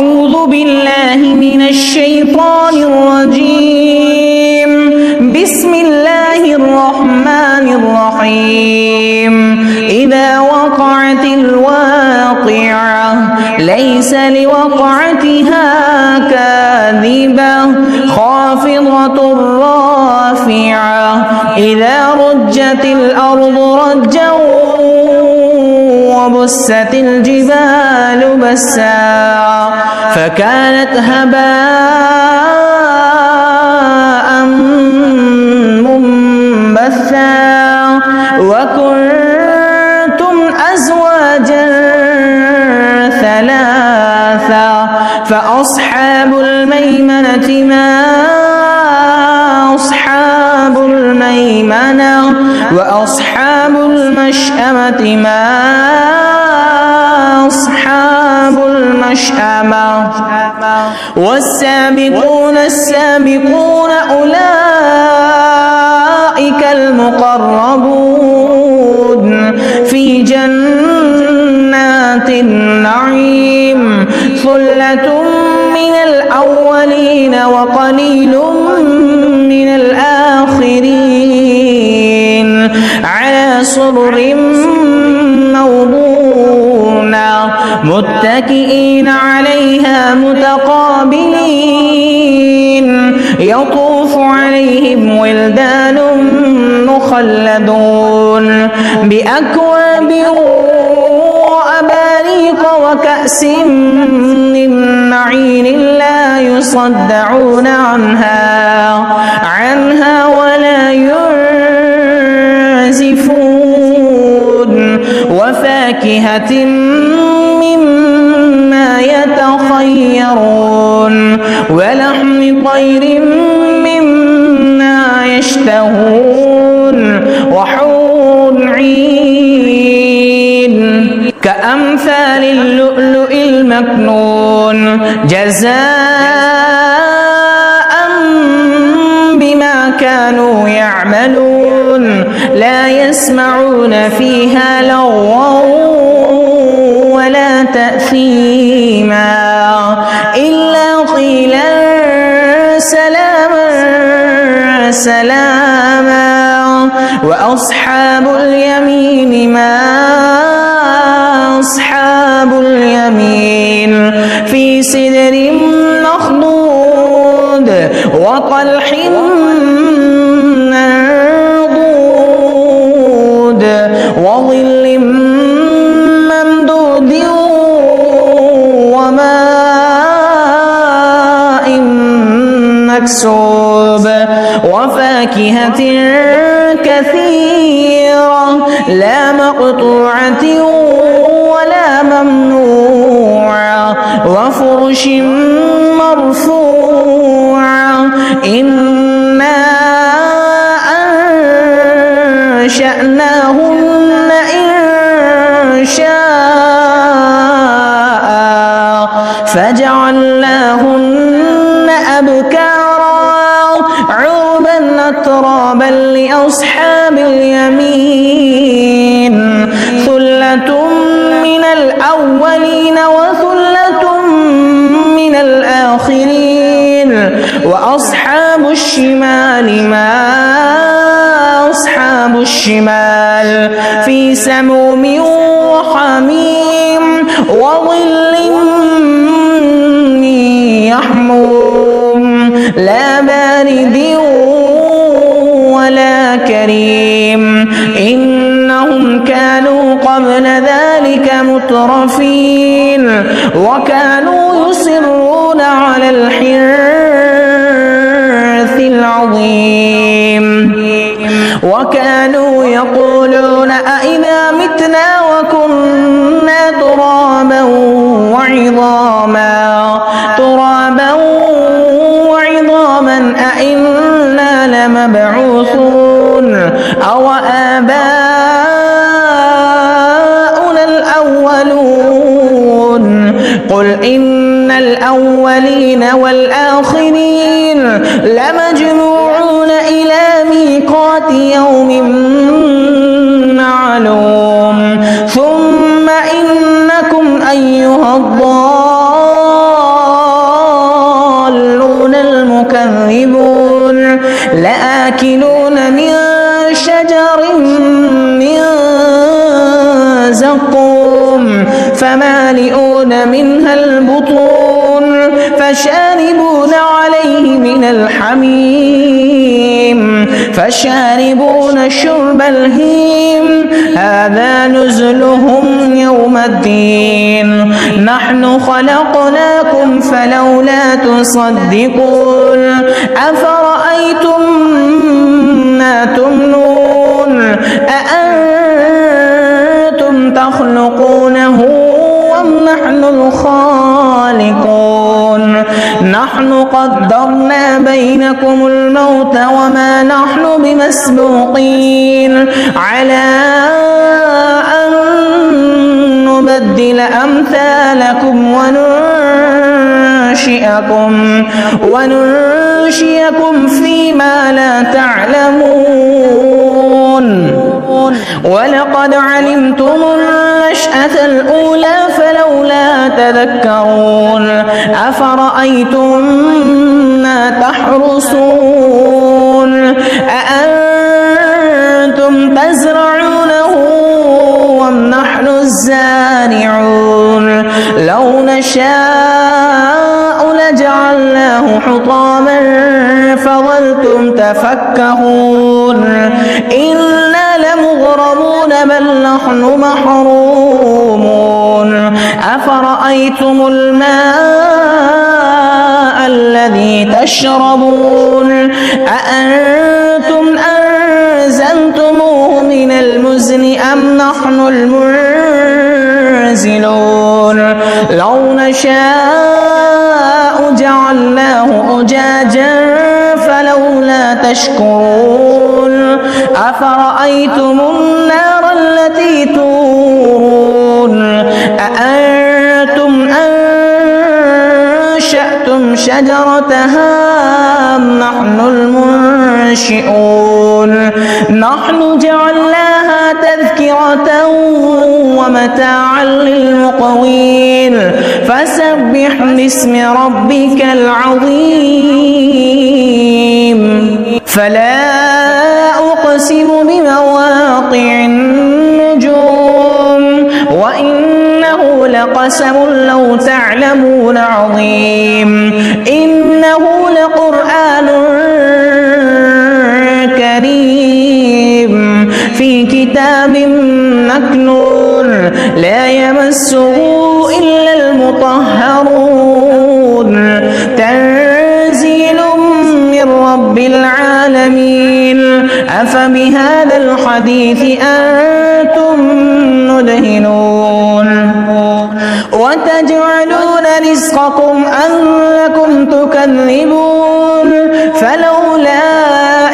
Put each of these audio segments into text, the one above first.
أعوذ بالله من الشيطان الرجيم. بسم الله الرحمن الرحيم. إذا وقعت الواقعة ليس لوقعتها كاذبة خافضة رافعة إذا رجت الأرض رجا وبست الجبال بسا فكانت هباء منبثا وكنتم أزواجا ثلاثا فأصحاب الميمنة ما أصحاب الميمنة وأصحاب المشأمة ما أصحاب المشأمة والسابقون السابقون أولئك المقربون في جنات النعيم ثلة من الأولين وقليل من الآخرين على سرر موضونة متكئين عليها متقابلين يطوف عليهم ولدان مخلدون بأكواب وأباريق وكأس من معين لا يصدعون عنها ولا ينزفون وفاكهة مما يتخيرون ولحم طير مما يشتهون وحور عين كأمثال اللؤلؤ المكنون جزاء بما كانوا يعملون لا يسمعون فيها لغوا ولا تأثيما إلا قيلا سلاما سلاما وأصحاب اليمين ما أصحاب اليمين في سدر مخضود وطلح منضود وظل ممدود وماء مكسوب وفاكهة كثيرة لا مقطوعة ولا ممنوعة وفرش مرفوعة إنا أنشأناهن إنشاء فجعلناهن أبكارا عربا أترابا لأصحاب اليمين ثلة من الأولين وثلة من الآخرين وأصحاب الشمال ما أصحاب الشمال في سموم وحميم وظل يحموم لا بارد ولا كريم إنهم كانوا قبل ذلك مترفين وكانوا يصرون على الحنث العظيم وكانوا يقولون أئذا متنا وكنا ترابا وعظاما أئنا لمبعوثون أو آباؤنا الأولون قل إن الأولين والآخرين لمجموعون إلى ميقات يوم معلوم ثم إنكم أيها الضالون لآكلون من شجر من زقوم فمالئون منها البطون فشاربون عليه من الحميم فشاربون شرب الهيم هذا نزلهم يوم الدين نحن خلقناكم فلولا تصدقون أفرأيتم ما تمنون أأنتم تخلقونه أم نحن الخالقون نحن قدرنا بينكم الموت وما نحن بمسبوقين على أن نبدل أمثالكم وننشئكم فيما لا تعلمون ولقد علمتم النشأة الأولى فلولا تذكرون أفرأيتم ما تحرثون أأنتم تزرعونه أم نحن الزارعون لو نشاء لجعلناه حطاما فظلتم تفكهون إنا لمغرمون بل نحن محرومون أفرأيتم الماء الذي تشربون أأنتم أنزلتموه من المزن أم نحن المنزلون لو نشاء جعلناه أجاجا فلولا تشكرون أفرأيتم النار التي تورون أأنتم أنشأتم شجرتها أم نحن المنشئون نحن جعلناها تذكرة ومتاعا للمقوين فسبح باسم ربك العظيم فلا أقسم بمواقع النجوم وإنه لقسم لو تعلمون عظيم إنه لقرآن كريم في كتاب مكنون لا يمسه إلا المطهرون تنزيل من رب العالمين أفبهذا الحديث أنتم مدهنون وتجعلون رزقكم أنكم تكذبون فلولا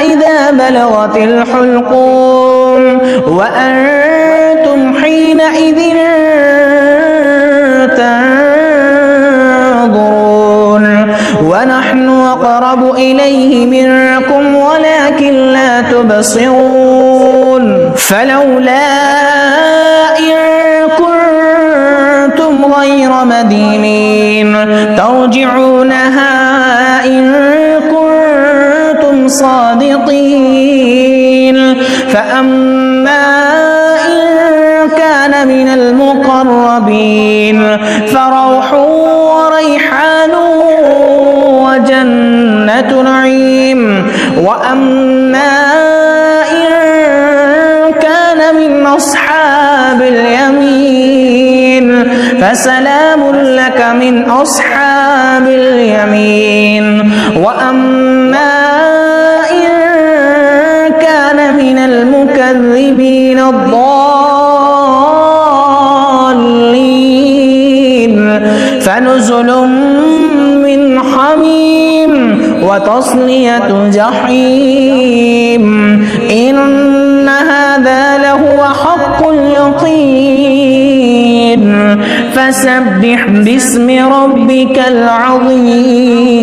إذا بلغت الحلقوم وأنتم حينئذ تنظرون ونحن أقرب إليه منكم ولكن لا تبصرون فلولا إن كنتم غير مدينين ترجعونها إن كنتم صادقين فأما إن كان من المقربين فروح وريحان وجنة نعيم وأما إن كان من أصحاب اليمين فسلام لك من أصحاب اليمين وأما إن كان من المكذبين الضالين فنزل من حميم وتصلية جحيم إن هذا لهو حق اليقين فسبح باسم ربك العظيم.